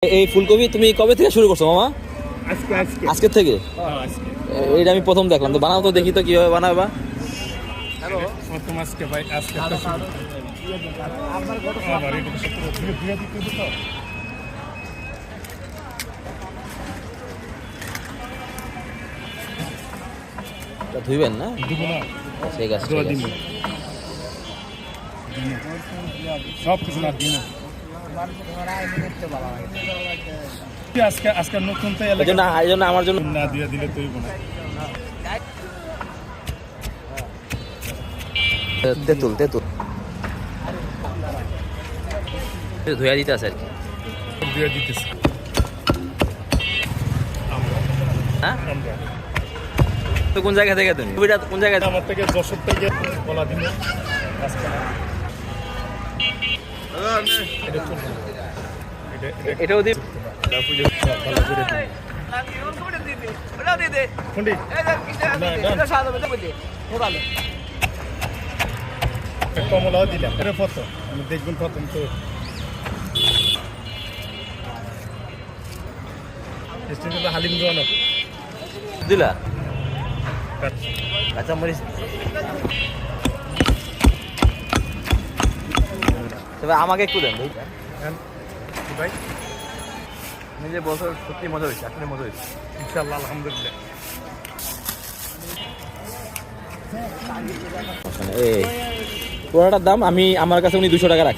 এই ফুলকপি তুমি কবে থেকে শুরু করছো মামা? আজকে থেকে? এটা আমি প্রথম দেখলাম, তো বানাও তো দেখি তো কিভাবে বানাবা। ধুইবেন না? ঠিক আছে সব কিছু না দিন আজকে নতুন তো এই জন্য আমার জন্য না দিয়ে দিলে তুই বোনা তেঁতুল ধুয়া দিতে আছে আর কি দিয়ে দিতেছি। হ্যাঁ তো কোন জায়গা থেকে তুমি কোন জায়গায়? আমার থেকে যশোর থেকে বলা দিন আজকে এটাও দিই কমলাও দিলাম এটা প্রথম আমি দেখবেন প্রথম তো হালিম দেওয়ানো দিলা কাঁচা মরিচ। তবে আমাকে একটু দেন ভাই নিজে বছর সত্যি মজা হয়েছে, আসলে মজা হয়েছে ইনশাআল্লাহ আলহামদুলিল্লাহ। এই পুরোটার দাম আমার কাছে উনি 200 টাকা রাখছে।